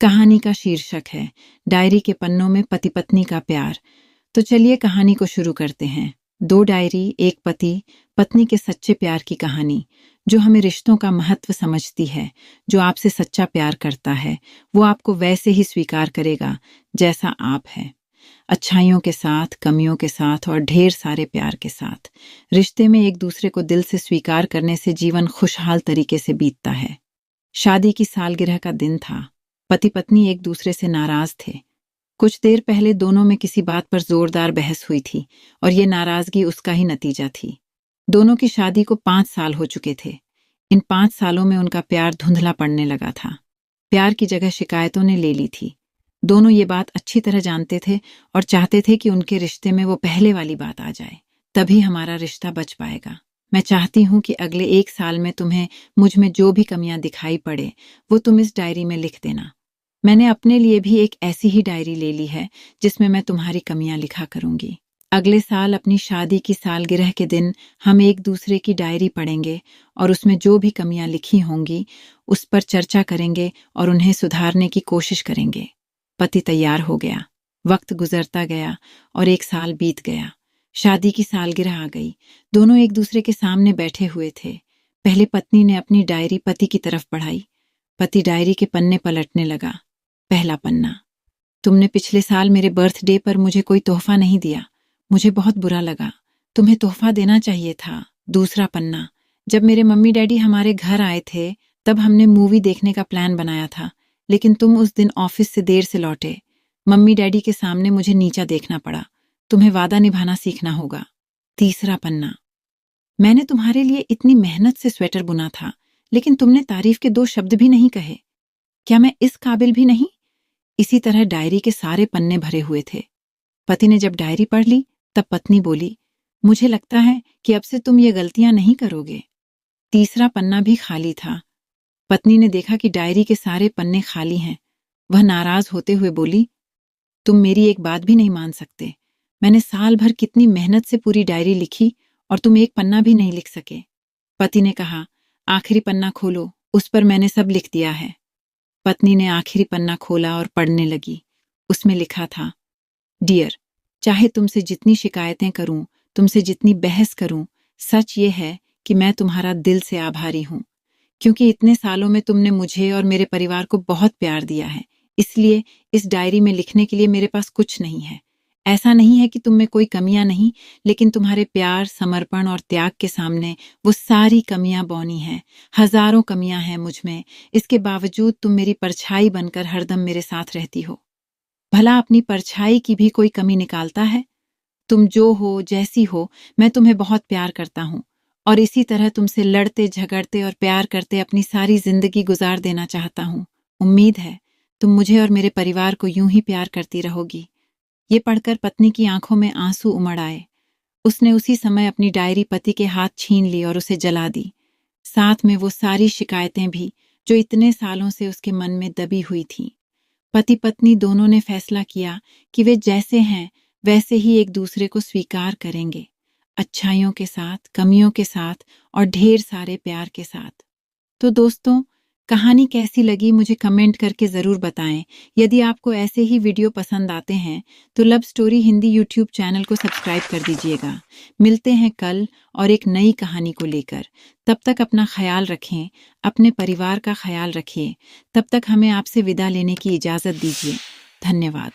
कहानी का शीर्षक है डायरी के पन्नों में पति पत्नी का प्यार। तो चलिए कहानी को शुरू करते हैं। 2 डायरी, एक पति पत्नी के सच्चे प्यार की कहानी, जो हमें रिश्तों का महत्व समझती है। जो आपसे सच्चा प्यार करता है वो आपको वैसे ही स्वीकार करेगा जैसा आप हैं, अच्छाइयों के साथ, कमियों के साथ और ढेर सारे प्यार के साथ। रिश्ते में एक दूसरे को दिल से स्वीकार करने से जीवन खुशहाल तरीके से बीतता है। शादी की सालगिरह का दिन था। पति पत्नी एक दूसरे से नाराज थे। कुछ देर पहले दोनों में किसी बात पर जोरदार बहस हुई थी और ये नाराजगी उसका ही नतीजा थी। दोनों की शादी को 5 साल हो चुके थे। इन 5 सालों में उनका प्यार धुंधला पड़ने लगा था। प्यार की जगह शिकायतों ने ले ली थी। दोनों ये बात अच्छी तरह जानते थे और चाहते थे कि उनके रिश्ते में वो पहले वाली बात आ जाए, तभी हमारा रिश्ता बच पाएगा। मैं चाहती हूं कि अगले 1 साल में तुम्हें मुझ में जो भी कमियां दिखाई पड़े वो तुम इस डायरी में लिख देना। मैंने अपने लिए भी एक ऐसी ही डायरी ले ली है जिसमें मैं तुम्हारी कमियां लिखा करूंगी। अगले साल अपनी शादी की सालगिरह के दिन हम एक दूसरे की डायरी पढ़ेंगे और उसमें जो भी कमियां लिखी होंगी उस पर चर्चा करेंगे और उन्हें सुधारने की कोशिश करेंगे। पति तैयार हो गया। वक्त गुजरता गया और 1 साल बीत गया। शादी की सालगिरह आ गई। दोनों एक दूसरे के सामने बैठे हुए थे। पहले पत्नी ने अपनी डायरी पति की तरफ बढ़ाई। पति डायरी के पन्ने पलटने लगा। पहला पन्ना। तुमने पिछले साल मेरे बर्थडे पर मुझे कोई तोहफा नहीं दिया। मुझे बहुत बुरा लगा। तुम्हें तोहफा देना चाहिए था। दूसरा पन्ना। जब मेरे मम्मी डैडी हमारे घर आए थे तब हमने मूवी देखने का प्लान बनाया था, लेकिन तुम उस दिन ऑफिस से देर से लौटे। मम्मी डैडी के सामने मुझे नीचा देखना पड़ा। तुम्हें वादा निभाना सीखना होगा। तीसरा पन्ना। मैंने तुम्हारे लिए इतनी मेहनत से स्वेटर बुना था, लेकिन तुमने तारीफ के 2 शब्द भी नहीं कहे। क्या मैं इस काबिल भी नहीं? इसी तरह डायरी के सारे पन्ने भरे हुए थे। पति ने जब डायरी पढ़ ली तब पत्नी बोली, मुझे लगता है कि अब से तुम ये गलतियां नहीं करोगे। तीसरा पन्ना भी खाली था। पत्नी ने देखा कि डायरी के सारे पन्ने खाली हैं। वह नाराज होते हुए बोली, तुम मेरी एक बात भी नहीं मान सकते। मैंने साल भर कितनी मेहनत से पूरी डायरी लिखी और तुम एक पन्ना भी नहीं लिख सके। पति ने कहा, आखिरी पन्ना खोलो, उस पर मैंने सब लिख दिया है। पत्नी ने आखिरी पन्ना खोला और पढ़ने लगी। उसमें लिखा था, डियर, चाहे तुमसे जितनी शिकायतें करूं, तुमसे जितनी बहस करूं, सच ये है कि मैं तुम्हारा दिल से आभारी हूं, क्योंकि इतने सालों में तुमने मुझे और मेरे परिवार को बहुत प्यार दिया है। इसलिए इस डायरी में लिखने के लिए मेरे पास कुछ नहीं है। ऐसा नहीं है कि तुम में कोई कमियां नहीं, लेकिन तुम्हारे प्यार, समर्पण और त्याग के सामने वो सारी कमियां बौनी हैं। हजारों कमियां हैं मुझ में, इसके बावजूद तुम मेरी परछाई बनकर हरदम मेरे साथ रहती हो। भला अपनी परछाई की भी कोई कमी निकालता है? तुम जो हो, जैसी हो, मैं तुम्हें बहुत प्यार करता हूँ और इसी तरह तुमसे लड़ते, झगड़ते और प्यार करते अपनी सारी जिंदगी गुजार देना चाहता हूँ। उम्मीद है तुम मुझे और मेरे परिवार को यूं ही प्यार करती रहोगी। ये पढ़कर पत्नी की आंखों में आंसू उमड़ आए। उसने उसी समय अपनी डायरी पति के हाथ छीन ली और उसे जला दी, साथ में वो सारी शिकायतें भी जो इतने सालों से उसके मन में दबी हुई थीं। पति पत्नी दोनों ने फैसला किया कि वे जैसे हैं वैसे ही एक दूसरे को स्वीकार करेंगे, अच्छाइयों के साथ, कमियों के साथ और ढेर सारे प्यार के साथ। तो दोस्तों, कहानी कैसी लगी मुझे कमेंट करके ज़रूर बताएं। यदि आपको ऐसे ही वीडियो पसंद आते हैं तो love story Hindi YouTube channel को सब्सक्राइब कर दीजिएगा। मिलते हैं कल और एक नई कहानी को लेकर। तब तक अपना ख्याल रखें, अपने परिवार का ख्याल रखिए। तब तक हमें आपसे विदा लेने की इजाज़त दीजिए। धन्यवाद।